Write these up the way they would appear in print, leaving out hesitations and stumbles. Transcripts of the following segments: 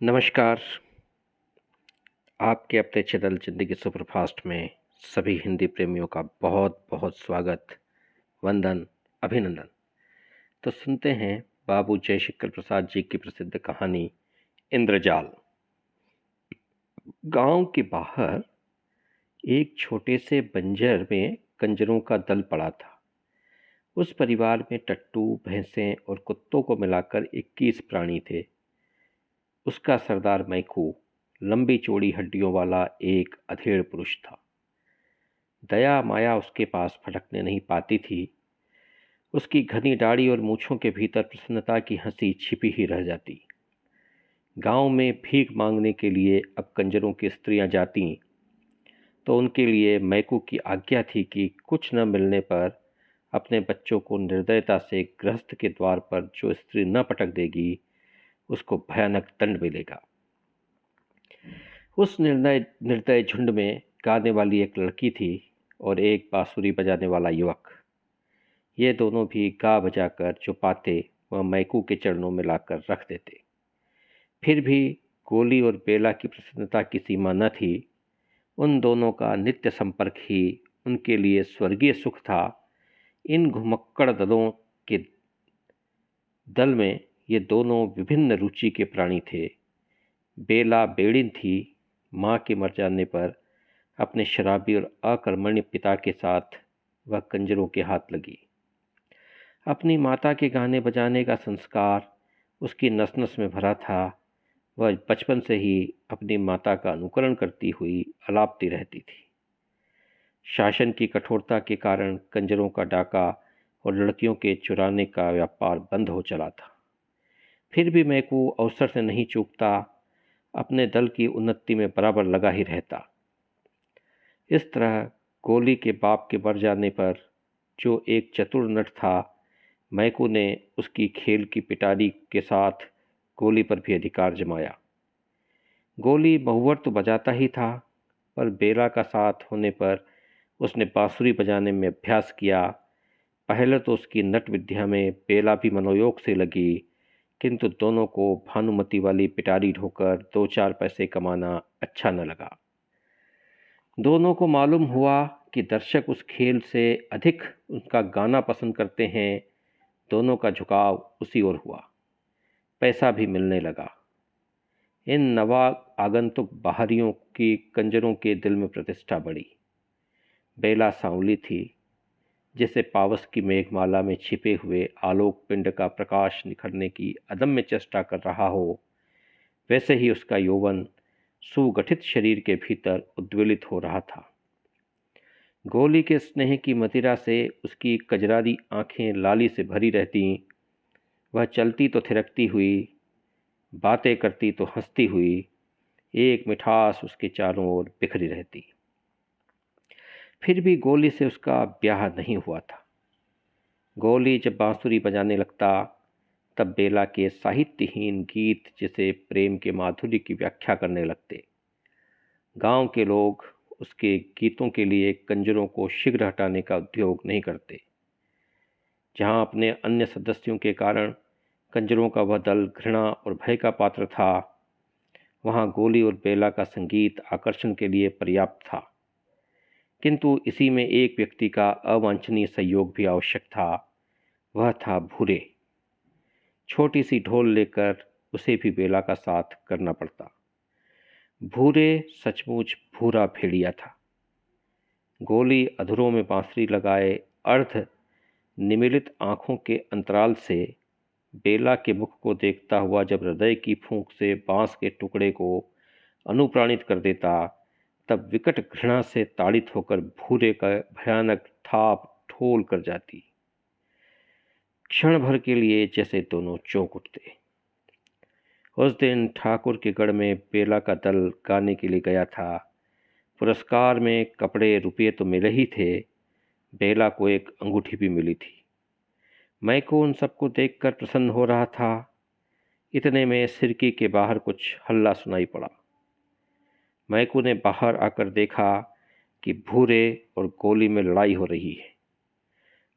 नमस्कार। आपके अपने चैनल ज़िंदगी सुपरफास्ट में सभी हिंदी प्रेमियों का बहुत बहुत स्वागत, वंदन, अभिनंदन। तो सुनते हैं बाबू जयशंकर प्रसाद जी की प्रसिद्ध कहानी इंद्रजाल। गांव के बाहर एक छोटे से बंजर में कंजरों का दल पड़ा था। उस परिवार में टट्टू, भैंसें और कुत्तों को मिलाकर 21 प्राणी थे। उसका सरदार मैकू लंबी चौड़ी हड्डियों वाला एक अधेड़ पुरुष था। दया माया उसके पास फटकने नहीं पाती थी। उसकी घनी दाढ़ी और मूछों के भीतर प्रसन्नता की हंसी छिपी ही रह जाती। गांव में भीख मांगने के लिए अब कंजरों की स्त्रियां जाती तो उनके लिए मैकू की आज्ञा थी कि कुछ न मिलने पर अपने बच्चों को निर्दयता से गृहस्थ के द्वार पर जो स्त्री न पटक देगी उसको भयानक दंड मिलेगा। उस निर्दय झुंड में गाने वाली एक लड़की थी और एक बांसुरी बजाने वाला युवक। ये दोनों भी गा बजाकर जो पाते वह मैकू के चरणों में लाकर रख देते। फिर भी गोली और बेला की प्रसन्नता की सीमा न थी। उन दोनों का नित्य संपर्क ही उनके लिए स्वर्गीय सुख था। इन घुमक्कड़ के दल में ये दोनों विभिन्न रुचि के प्राणी थे। बेला बेड़िन थी। माँ के मर जाने पर अपने शराबी और अकर्मण्य पिता के साथ वह कंजरों के हाथ लगी। अपनी माता के गाने बजाने का संस्कार उसकी नस नस में भरा था। वह बचपन से ही अपनी माता का अनुकरण करती हुई अलापती रहती थी। शासन की कठोरता के कारण कंजरों का डाका और लड़कियों के चुराने का व्यापार बंद हो चला था। फिर भी मैकू अवसर से नहीं चूकता, अपने दल की उन्नति में बराबर लगा ही रहता। इस तरह गोली के बाप के मर जाने पर जो एक चतुर नट था, मैकू ने उसकी खेल की पिटारी के साथ गोली पर भी अधिकार जमाया। गोली महुवर तो बजाता ही था, पर बेला का साथ होने पर उसने बांसुरी बजाने में अभ्यास किया। पहले तो उसकी नट विद्या में बेला भी मनोयोग से लगी, किंतु दोनों को भानुमति वाली पिटारी ढोकर 2-4 पैसे कमाना अच्छा न लगा। दोनों को मालूम हुआ कि दर्शक उस खेल से अधिक उनका गाना पसंद करते हैं। दोनों का झुकाव उसी ओर हुआ। पैसा भी मिलने लगा। इन नवा आगंतुक बाहरियों की कंजरों के दिल में प्रतिष्ठा बढ़ी। बेला सांवली थी, जिसे पावस की मेघमाला में छिपे हुए आलोक पिंड का प्रकाश निखरने की अदम्य चेष्टा कर रहा हो, वैसे ही उसका यौवन सुगठित शरीर के भीतर उद्वेलित हो रहा था। गोली के स्नेह की मदिरा से उसकी कजरारी आंखें लाली से भरी रहती। वह चलती तो थिरकती हुई, बातें करती तो हंसती हुई, एक मिठास उसके चारों ओर बिखरी रहती। फिर भी गोली से उसका ब्याह नहीं हुआ था। गोली जब बांसुरी बजाने लगता तब बेला के साहित्यहीन गीत जिसे प्रेम के माधुर्य की व्याख्या करने लगते। गांव के लोग उसके गीतों के लिए कंजरों को शीघ्र हटाने का उद्योग नहीं करते। जहां अपने अन्य सदस्यों के कारण कंजरों का वह दल घृणा और भय का पात्र था, वहां गोली और बेला का संगीत आकर्षण के लिए पर्याप्त था। किंतु इसी में एक व्यक्ति का अवांछनीय सहयोग भी आवश्यक था। वह था भूरे। छोटी सी ढोल लेकर उसे भी बेला का साथ करना पड़ता। भूरे सचमुच भूरा भेड़िया था। गोली अधरों में बांसुरी लगाए अर्ध निमीलित आंखों के अंतराल से बेला के मुख को देखता हुआ जब हृदय की फूंक से बांस के टुकड़े को अनुप्राणित कर देता, तब विकट घृणा से ताड़ित होकर भूरे का भयानक थाप ठोल कर जाती। क्षण भर के लिए जैसे दोनों चौंक उठते। उस दिन ठाकुर के गढ़ में बेला का दल गाने के लिए गया था। पुरस्कार में कपड़े रुपये तो मिले ही थे, बेला को एक अंगूठी भी मिली थी। मैकू उन सबको देखकर प्रसन्न हो रहा था। इतने में सिरकी के बाहर कुछ हल्ला सुनाई पड़ा। मैकू ने बाहर आकर देखा कि भूरे और गोली में लड़ाई हो रही है।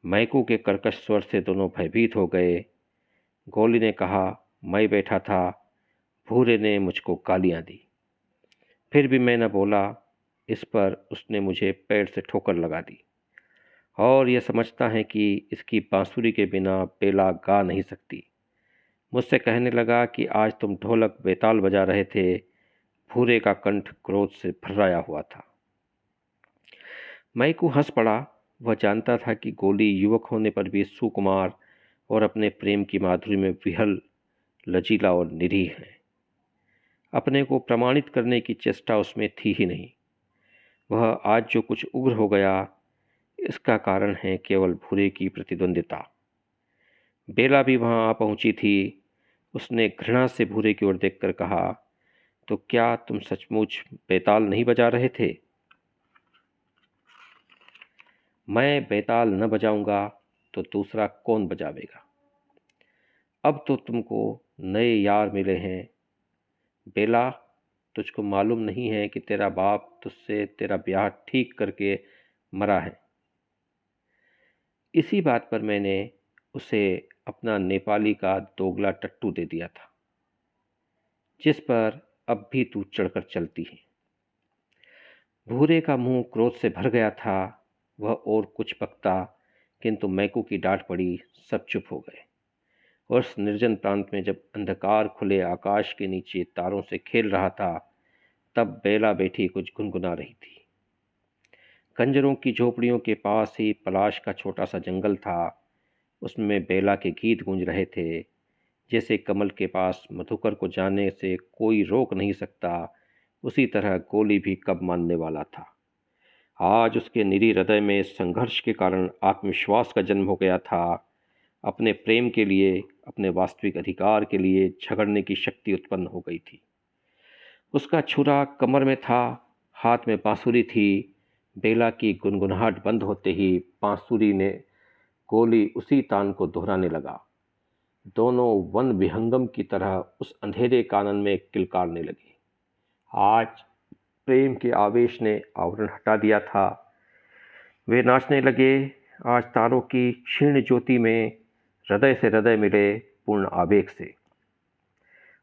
मैकू के कर्कश स्वर से दोनों भयभीत हो गए। गोली ने कहा, मैं बैठा था, भूरे ने मुझको गालियाँ दी। फिर भी मैं न बोला। इस पर उसने मुझे पैर से ठोकर लगा दी और यह समझता है कि इसकी बांसुरी के बिना बेला गा नहीं सकती। मुझसे कहने लगा कि आज तुम ढोलक बेताल बजा रहे थे। भूरे का कंठ क्रोध से भर्राया हुआ था। मैकू हंस पड़ा। वह जानता था कि गोली युवक होने पर भी सुकुमार और अपने प्रेम की माधुरी में विहल, लचीला और निरीह है। अपने को प्रमाणित करने की चेष्टा उसमें थी ही नहीं। वह आज जो कुछ उग्र हो गया, इसका कारण है केवल भूरे की प्रतिद्वंदिता। बेला भी वहां आ पहुंची थी। उसने घृणा से भूरे की ओर देखकर कहा, तो क्या तुम सचमुच बेताल नहीं बजा रहे थे? मैं बेताल न बजाऊंगा तो दूसरा कौन बजावेगा? अब तो तुमको नए यार मिले हैं। बेला, तुझको मालूम नहीं है कि तेरा बाप तुझसे तेरा ब्याह ठीक करके मरा है। इसी बात पर मैंने उसे अपना नेपाली का दोगला टट्टू दे दिया था, जिस पर अब भी तू चढ़कर चलती है। भूरे का मुंह क्रोध से भर गया था। वह और कुछ बकता, किंतु मैकू की डांट पड़ी। सब चुप हो गए। और उस निर्जन प्रांत में जब अंधकार खुले आकाश के नीचे तारों से खेल रहा था, तब बेला बैठी कुछ गुनगुना रही थी। कंजरों की झोपड़ियों के पास ही पलाश का छोटा सा जंगल था। उसमें बेला के गीत गूंज रहे थे। जैसे कमल के पास मधुकर को जाने से कोई रोक नहीं सकता, उसी तरह गोली भी कब मानने वाला था। आज उसके निरी हृदय में संघर्ष के कारण आत्मविश्वास का जन्म हो गया था। अपने प्रेम के लिए, अपने वास्तविक अधिकार के लिए झगड़ने की शक्ति उत्पन्न हो गई थी। उसका छुरा कमर में था, हाथ में बांसुरी थी। बेला की गुनगुनाहट बंद होते ही बांसुरी ने गोली उसी तान को दोहराने लगा। दोनों वन विहंगम की तरह उस अंधेरे कानन में किलकारने लगे। आज प्रेम के आवेश ने आवरण हटा दिया था। वे नाचने लगे। आज तारों की क्षीण ज्योति में हृदय से हृदय मिले पूर्ण आवेग से।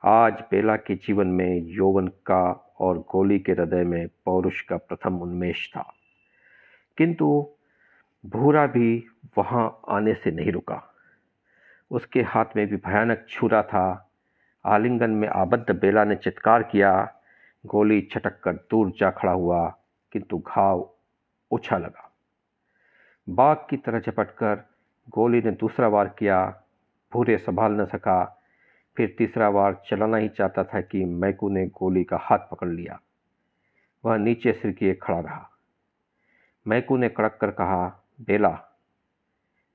आज बेला के जीवन में यौवन का और गोली के हृदय में पौरुष का प्रथम उन्मेष था। किंतु भूरा भी वहां आने से नहीं रुका। उसके हाथ में भी भयानक छुरा था। आलिंगन में आबद्ध बेला ने चित्कार किया। गोली छटक कर दूर जा खड़ा हुआ, किंतु घाव ओछा लगा। बाघ की तरह झपटकर गोली ने दूसरा वार किया। भूरे संभाल न सका। फिर तीसरा वार चलाना ही चाहता था कि मैकू ने गोली का हाथ पकड़ लिया। वह नीचे सिर किए खड़ा रहा। मैकू ने कड़क कर कहा, बेला,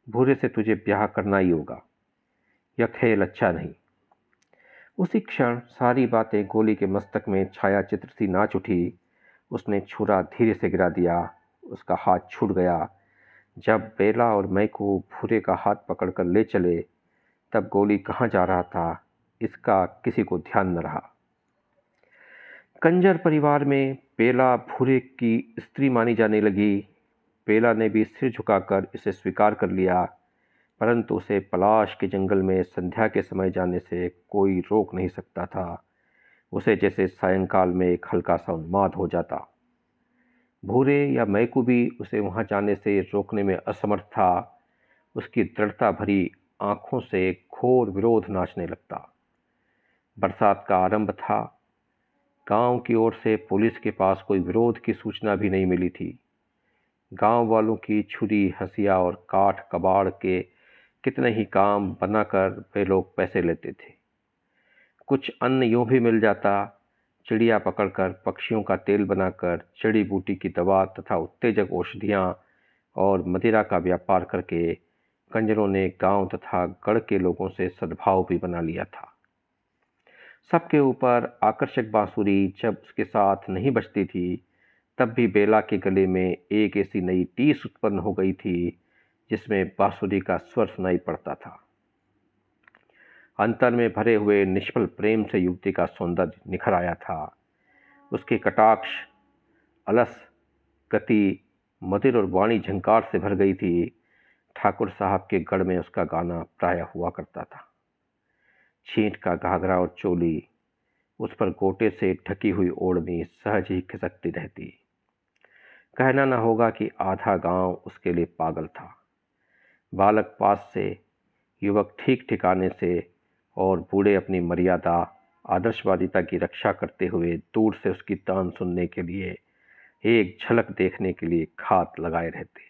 भूरे से तुझे ब्याह करना ही होगा। यह खेल अच्छा नहीं। उसी क्षण सारी बातें गोली के मस्तक में छाया चित्र सी नाच उठी। उसने छुरा धीरे से गिरा दिया। उसका हाथ छूट गया। जब बेला और मैकू भूरे का हाथ पकड़कर ले चले, तब गोली कहाँ जा रहा था, इसका किसी को ध्यान न रहा। कंजर परिवार में बेला भूरे की स्त्री मानी जाने लगी। बेला ने भी सिर झुकाकर इसे स्वीकार कर लिया, परंतु उसे पलाश के जंगल में संध्या के समय जाने से कोई रोक नहीं सकता था। उसे जैसे सायंकाल में एक हल्का सा उन्माद हो जाता। भूरे या मैकू भी उसे वहां जाने से रोकने में असमर्थ था। उसकी दृढ़ता भरी आंखों से घोर विरोध नाचने लगता। बरसात का आरंभ था। गांव की ओर से पुलिस के पास कोई विरोध की सूचना भी नहीं मिली थी। गांव वालों की छुरी, हंसिया और काठ कबाड़ के कितने ही काम बनाकर वे लोग पैसे लेते थे। कुछ अन्न यूं भी मिल जाता। चिड़िया पकड़कर, पक्षियों का तेल बनाकर, जड़ी बूटी की दवा तथा उत्तेजक औषधियाँ और मदिरा का व्यापार करके कंजरों ने गांव तथा गढ़ के लोगों से सद्भाव भी बना लिया था। सबके ऊपर आकर्षक बांसुरी जब उसके साथ नहीं बजती थी, तब भी बेला के गले में एक ऐसी नई टीस उत्पन्न हो गई थी जिसमें बांसुरी का स्वर सुनाई पड़ता था। अंतर में भरे हुए निष्फल प्रेम से युवती का सौंदर्य निखर आया था। उसके कटाक्ष, अलस, गति, मदिर और वाणी झंकार से भर गई थी। ठाकुर साहब के गढ़ में उसका गाना प्रायः हुआ करता था। छींट का घाघरा और चोली, उस पर गोटे से ढकी हुई ओढ़नी सहज ही खिसकती रहती। कहना न होगा कि आधा गांव उसके लिए पागल था। बालक पास से, युवक ठीक ठिकाने से और बूढ़े अपनी मर्यादा आदर्शवादिता की रक्षा करते हुए दूर से उसकी तान सुनने के लिए, एक झलक देखने के लिए घात लगाए रहते।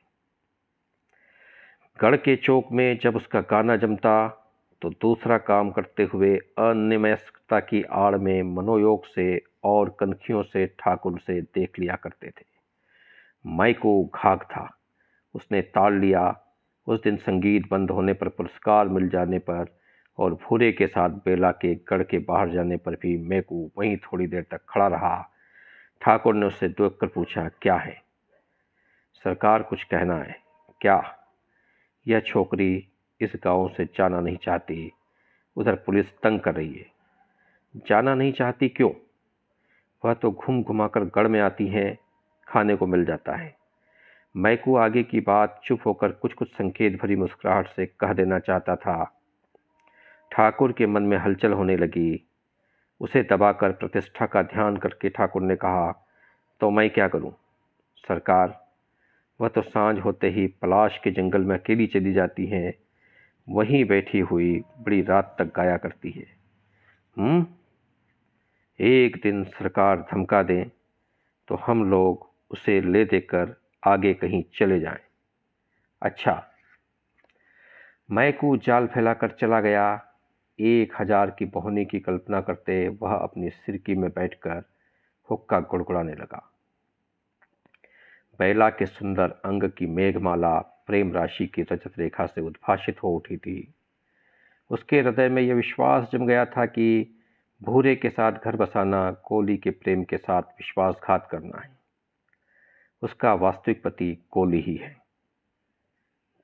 गढ़ के चौक में जब उसका गाना जमता तो दूसरा काम करते हुए अनियमितता की आड़ में मनोयोग से और कनखियों से ठाकुर से देख लिया करते थे। माइको घाघ था, उसने ताड़ लिया। उस दिन संगीत बंद होने पर, पुरस्कार मिल जाने पर और भूरे के साथ बेला के गढ़ के बाहर जाने पर भी मैकू वहीं थोड़ी देर तक खड़ा रहा। ठाकुर ने उससे देखकर पूछा, क्या है? सरकार, कुछ कहना है क्या? यह छोकरी इस गांव से जाना नहीं चाहती। उधर पुलिस तंग कर रही है। जाना नहीं चाहती क्यों? वह तो घूम घुमाकर गढ़ में आती है, खाने को मिल जाता है। मैकू आगे की बात चुप होकर कुछ कुछ संकेत भरी मुस्कुराहट से कह देना चाहता था। ठाकुर के मन में हलचल होने लगी। उसे दबाकर प्रतिष्ठा का ध्यान करके ठाकुर ने कहा, तो मैं क्या करूं? सरकार, वह तो सांझ होते ही पलाश के जंगल में अकेली चली जाती हैं, वहीं बैठी हुई बड़ी रात तक गाया करती है। एक दिन सरकार धमका दें तो हम लोग उसे ले देकर आगे कहीं चले जाएं। अच्छा। मैकू जाल फैलाकर चला गया। 1000 की बहनी की कल्पना करते वह अपनी सिरकी में बैठकर हुक्का गुड़गुड़ाने लगा। बेला के सुंदर अंग की मेघमाला प्रेम राशि की रजत रेखा से उद्भासित हो उठी थी। उसके हृदय में यह विश्वास जम गया था कि भूरे के साथ घर बसाना कोली के प्रेम के साथ विश्वासघात करना है। उसका वास्तविक पति कोली ही है।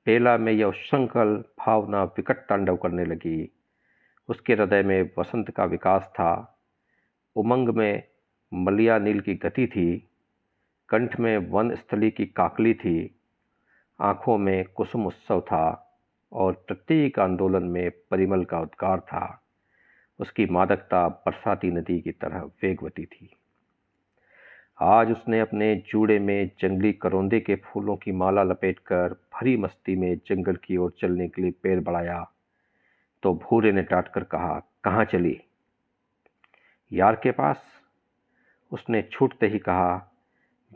बेला में यह संकल्प भावना विकट तांडव करने लगी। उसके हृदय में वसंत का विकास था। उमंग में मलिया नील की गति थी। कंठ में वन स्थली की काकली थी। आंखों में कुसुम उत्सव था और प्रत्येक आंदोलन में परिमल का उद्गार था। उसकी मादकता बरसाती नदी की तरह वेगवती थी। आज उसने अपने जूड़े में जंगली करौंदे के फूलों की माला लपेटकर भरी मस्ती में जंगल की ओर चलने के लिए पैर बढ़ाया तो भूरे ने डांटकर कहा, कहाँ चली? यार के पास। उसने छूटते ही कहा।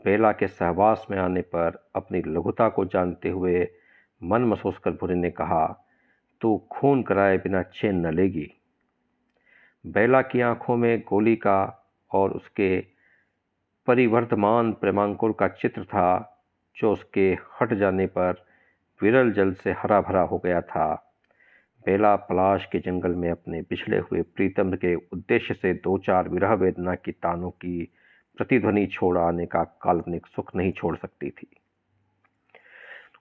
बेला के सहवास में आने पर अपनी लघुता को जानते हुए मन महसूस कर भूरे ने कहा, तू खून कराए बिना चैन न लेगी। बेला की आंखों में गोली का और उसके परिवर्धमान प्रेमांकुर का चित्र था, जो उसके हट जाने पर विरल जल से हरा भरा हो गया था। बेला पलाश के जंगल में अपने पिछड़े हुए प्रीतम के उद्देश्य से 2-4 विरह वेदना की तानों की प्रतिध्वनि छोड़ आने का काल्पनिक सुख नहीं छोड़ सकती थी।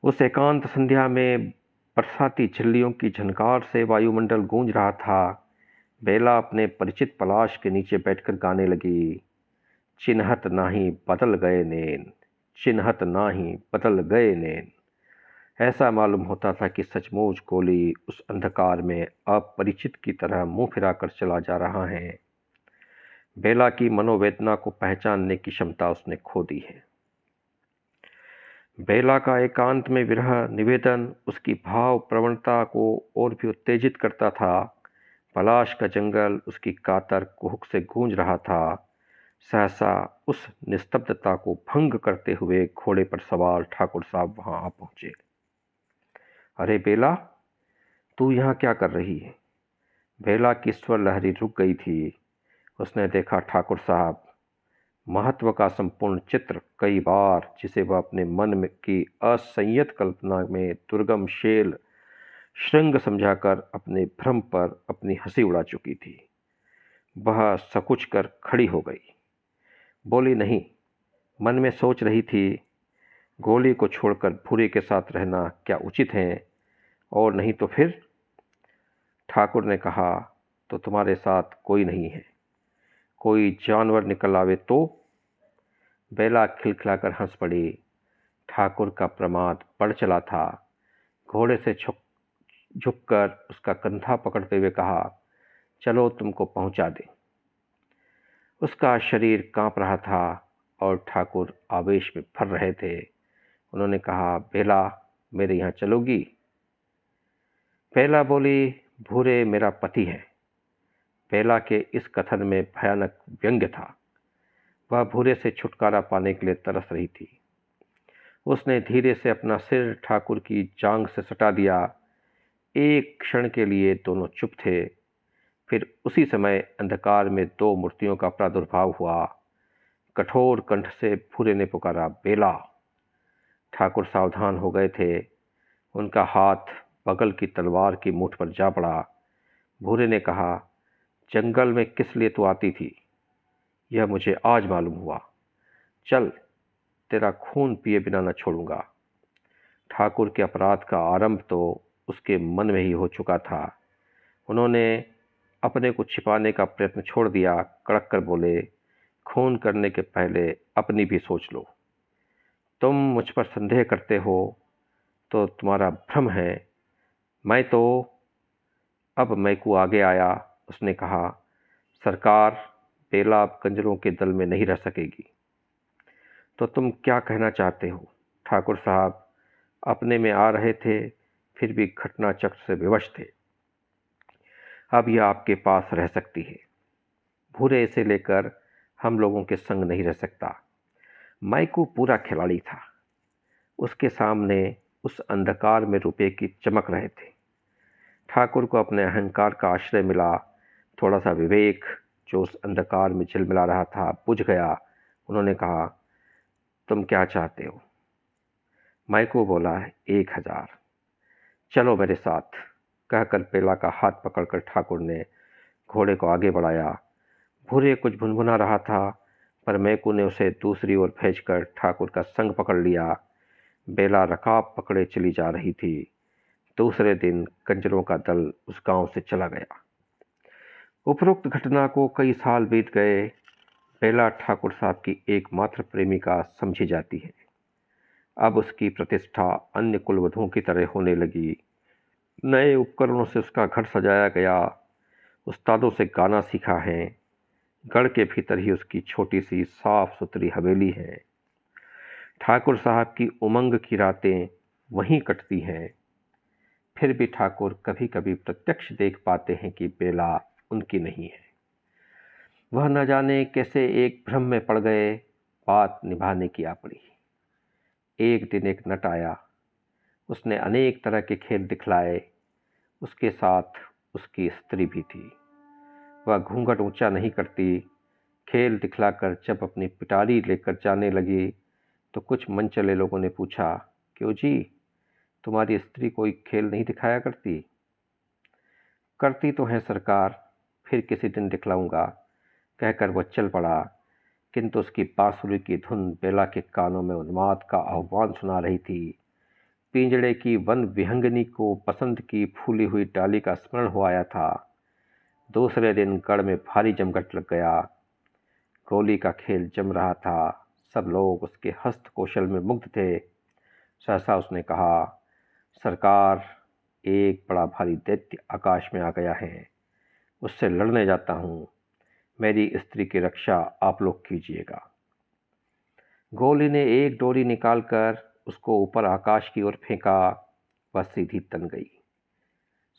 उस एकांत संध्या में बरसाती झिल्लियों की झनकार से वायुमंडल गूंज रहा था। बेला अपने परिचित पलाश के नीचे बैठकर गाने लगी, चिन्हत नाही बदल गए नैन, चिन्हत नाही बदल गए नैन। ऐसा मालूम होता था कि सचमुच कोली उस अंधकार में अपरिचित की तरह मुंह फिराकर चला जा रहा है। बेला की मनोवेदना को पहचानने की क्षमता उसने खो दी है। बेला का एकांत में विरह निवेदन उसकी भाव प्रवणता को और भी उत्तेजित करता था। पलाश का जंगल उसकी कातर कुहक से गूंज रहा था। सहसा उस निस्तब्धता को भंग करते हुए घोड़े पर सवार ठाकुर साहब वहां आ पहुंचे। अरे बेला, तू यहाँ क्या कर रही है? बेला की स्वर लहरी रुक गई थी। उसने देखा ठाकुर साहब। महत्व का संपूर्ण चित्र कई बार, जिसे वह अपने मन में की असंयत कल्पना में दुर्गम शेल श्रृंग समझाकर अपने भ्रम पर अपनी हंसी उड़ा चुकी थी, वह सकुच कर खड़ी हो गई। बोली नहीं, मन में सोच रही थी, गोली को छोड़कर भूरे के साथ रहना क्या उचित है, और नहीं तो फिर? ठाकुर ने कहा, तो तुम्हारे साथ कोई नहीं है? कोई जानवर निकल आवे तो? बेला खिलखिलाकर हंस पड़ी। ठाकुर का प्रमाद बढ़ चला था। घोड़े से झुककर उसका कंधा पकड़ते हुए कहा, चलो तुमको पहुंचा दे। उसका शरीर कांप रहा था और ठाकुर आवेश में भर रहे थे। उन्होंने कहा, बेला, मेरे यहाँ चलोगी? बेला बोली, भूरे मेरा पति है। बेला के इस कथन में भयानक व्यंग्य था। वह भूरे से छुटकारा पाने के लिए तरस रही थी। उसने धीरे से अपना सिर ठाकुर की जांघ से सटा दिया। एक क्षण के लिए दोनों चुप थे। फिर उसी समय अंधकार में दो मूर्तियों का प्रादुर्भाव हुआ। कठोर कंठ से भूरे ने पुकारा, बेला। ठाकुर सावधान हो गए थे। उनका हाथ बगल की तलवार की मूठ पर जा पड़ा। भूरे ने कहा, जंगल में किस लिए तू आती थी? यह मुझे आज मालूम हुआ। चल, तेरा खून पिए बिना न छोड़ूंगा। ठाकुर के अपराध का आरंभ तो उसके मन में ही हो चुका था। उन्होंने अपने को छिपाने का प्रयत्न छोड़ दिया। कड़क कर बोले, खून करने के पहले अपनी भी सोच लो। तुम मुझ पर संदेह करते हो तो तुम्हारा भ्रम है। मैं तो अब मैकू आगे आया। उसने कहा, सरकार, बेला अब कंजरों के दल में नहीं रह सकेगी। तो तुम क्या कहना चाहते हो? ठाकुर साहब अपने में आ रहे थे, फिर भी घटना चक्र से विवश थे। अब यह आपके पास रह सकती है। भूरे इसे लेकर हम लोगों के संग नहीं रह सकता। मैकू पूरा खिलाड़ी था। उसके सामने उस अंधकार में रुपये की चमक रहे थे। ठाकुर को अपने अहंकार का आश्रय मिला। थोड़ा सा विवेक जो उस अंधकार में झिलमिला रहा था बुझ गया। उन्होंने कहा, तुम क्या चाहते हो? मैकू बोला, 1000। चलो मेरे साथ। कहकर बेला का हाथ पकड़कर ठाकुर ने घोड़े को आगे बढ़ाया। भूरे कुछ भुनभुना रहा था, पर मैकू ने उसे दूसरी ओर भेजकर ठाकुर का संग पकड़ लिया। बेला रकाब पकड़े चली जा रही थी। दूसरे दिन कंजरों का दल उस गांव से चला गया। उपरोक्त घटना को कई साल बीत गए। बेला ठाकुर साहब की एकमात्र प्रेमिका समझी जाती है। अब उसकी प्रतिष्ठा अन्य कुलवधुओं की तरह होने लगी। नए उपकरणों से उसका घर सजाया गया। उस्तादों से गाना सीखा है। गढ़ के भीतर ही उसकी छोटी सी साफ सुथरी हवेली है। ठाकुर साहब की उमंग की रातें वहीं कटती हैं। फिर भी ठाकुर कभी कभी प्रत्यक्ष देख पाते हैं कि बेला उनकी नहीं है। वह न जाने कैसे एक भ्रम में पड़ गए। बात निभाने की आ पड़ी। एक दिन एक नट आया। उसने अनेक तरह के खेल दिखलाए। उसके साथ उसकी स्त्री भी थी। वह घूंघट ऊंचा नहीं करती। खेल दिखलाकर जब अपनी पिटारी लेकर जाने लगी तो कुछ मनचले लोगों ने पूछा, क्यों जी, तुम्हारी स्त्री कोई खेल नहीं दिखाया करती? करती तो है सरकार, फिर किसी दिन दिखलाऊंगा, कहकर वह चल पड़ा। किंतु उसकी बांसुरी की धुन बेला के कानों में उन्माद का आह्वान सुना रही थी। पिंजड़े की वन विहंगनी को बसंत की फूली हुई डाली का स्मरण हो आया था। दूसरे दिन गढ़ में भारी जमघट लग गया। गोली का खेल जम रहा था। सब लोग उसके हस्त कौशल में मुग्ध थे। सहसा उसने कहा, सरकार, एक बड़ा भारी दैत्य आकाश में आ गया है। उससे लड़ने जाता हूँ। मेरी स्त्री की रक्षा आप लोग कीजिएगा। गोली ने एक डोरी निकालकर उसको ऊपर आकाश की ओर फेंका। वह सीधी तन गई।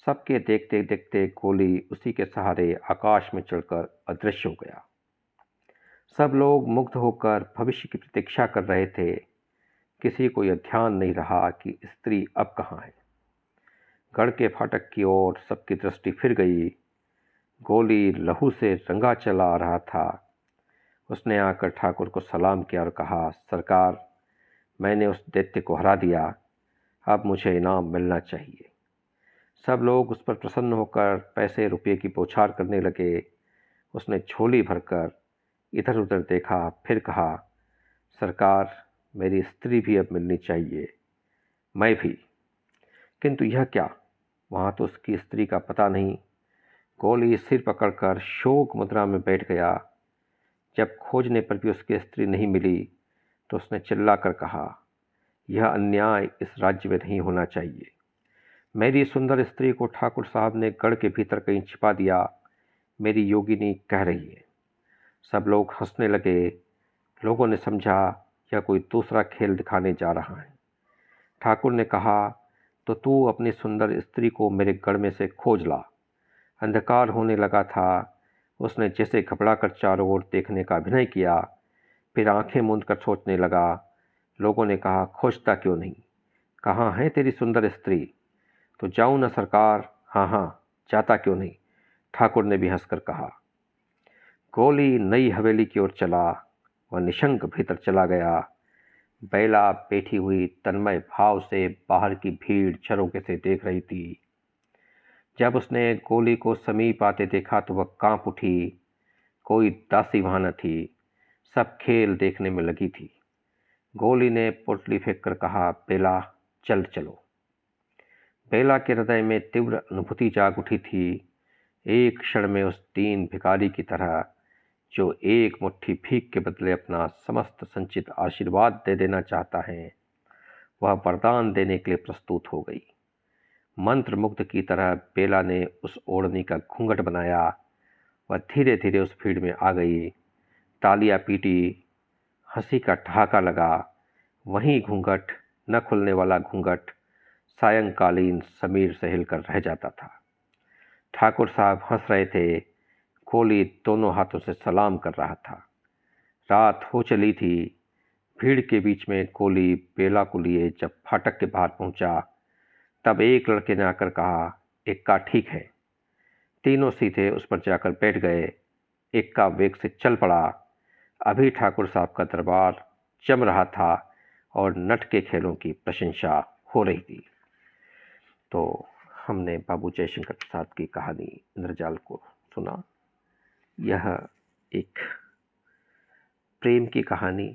सबके देखते देखते गोली उसी के सहारे आकाश में चढ़कर अदृश्य हो गया। सब लोग मुग्ध होकर भविष्य की प्रतीक्षा कर रहे थे। किसी को यह ध्यान नहीं रहा कि स्त्री अब कहाँ है। गढ़ के फाटक की ओर सबकी दृष्टि फिर गई। गोली लहू से रंगा चला आ रहा था। उसने आकर ठाकुर को सलाम किया और कहा, सरकार, मैंने उस दैत्य को हरा दिया। अब मुझे इनाम मिलना चाहिए। सब लोग उस पर प्रसन्न होकर पैसे रुपये की बौछार करने लगे। उसने झोली भरकर इधर उधर देखा, फिर कहा, सरकार, मेरी स्त्री भी अब मिलनी चाहिए। मैं भी। किंतु यह क्या? वहाँ तो उसकी स्त्री का पता नहीं। गोली सिर पकड़कर शोक मुद्रा में बैठ गया। जब खोजने पर भी उसकी स्त्री नहीं मिली तो उसने चिल्लाकर कहा, यह अन्याय इस राज्य में नहीं होना चाहिए। मेरी सुंदर स्त्री को ठाकुर साहब ने गढ़ के भीतर कहीं छिपा दिया। मेरी योगिनी कह रही है। सब लोग हंसने लगे। लोगों ने समझा यह कोई दूसरा खेल दिखाने जा रहा है। ठाकुर ने कहा, तो तू अपनी सुंदर स्त्री को मेरे गढ़ में से खोज ला। अंधकार होने लगा था। उसने जैसे घबराकर चारों ओर देखने का अभिनय किया, फिर आंखें मूंद कर सोचने लगा। लोगों ने कहा, खोजता क्यों नहीं? कहाँ है तेरी सुंदर स्त्री? तो जाऊं ना सरकार? हाँ हाँ, जाता क्यों नहीं? ठाकुर ने भी हंसकर कहा। गोली नई हवेली की ओर चला। वह निशंक भीतर चला गया। बैला बैठी हुई तन्मय भाव से बाहर की भीड़ झरोके से देख रही थी। जब उसने गोली को समीप आते देखा तो वह कांप उठी। कोई दासी वहां न थी, सब खेल देखने में लगी थी। गोली ने पोटली फेंक कर कहा, बेला चल चलो। बेला के हृदय में तीव्र अनुभूति जाग उठी थी। एक क्षण में उस दीन भिखारी की तरह, जो एक मुट्ठी भीख के बदले अपना समस्त संचित आशीर्वाद दे देना चाहता है, वह वरदान देने के लिए प्रस्तुत हो गई। मंत्र मुग्ध की तरह बेला ने उस ओढ़नी का घूंघट बनाया। वह धीरे धीरे उस भीड़ में आ गई। तालियां पीटी, हंसी का ठहाका लगा। वहीं घूंघट, न खुलने वाला घूंघट, सायंकालीन समीर से हिलकर रह जाता था। ठाकुर साहब हंस रहे थे। गोली दोनों हाथों से सलाम कर रहा था। रात हो चली थी। भीड़ के बीच में गोली बेला को लिए जब फाटक के बाहर पहुंचा, तब एक लड़के ने आकर कहा, इक्का ठीक है। तीनों सीधे उस पर जाकर बैठ गए। इक्का वेग से चल पड़ा। अभी ठाकुर साहब का दरबार जम रहा था और नट के खेलों की प्रशंसा हो रही थी। तो हमने बाबू जयशंकर प्रसाद की कहानी इंद्रजाल को सुना। यह एक प्रेम की कहानी,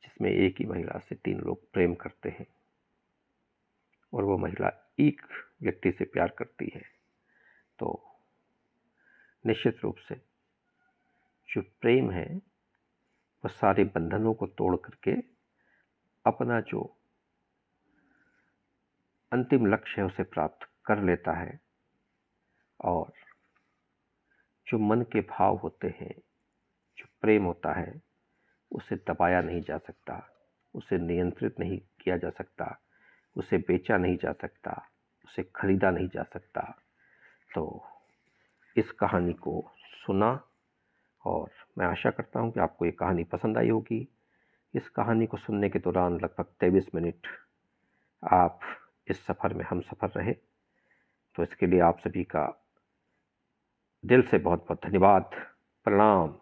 जिसमें एक ही महिला से 3 लोग प्रेम करते हैं और वो महिला एक व्यक्ति से प्यार करती है। तो निश्चित रूप से जो प्रेम है वह सारे बंधनों को तोड़ करके अपना जो अंतिम लक्ष्य है उसे प्राप्त कर लेता है। और जो मन के भाव होते हैं, जो प्रेम होता है, उसे दबाया नहीं जा सकता, उसे नियंत्रित नहीं किया जा सकता, उसे बेचा नहीं जा सकता, उसे खरीदा नहीं जा सकता। तो इस कहानी को सुना और मैं आशा करता हूँ कि आपको ये कहानी पसंद आई होगी। इस कहानी को सुनने के दौरान लगभग 23 मिनट आप इस सफ़र में हम सफ़र रहे, तो इसके लिए आप सभी का दिल से बहुत बहुत धन्यवाद। प्रणाम।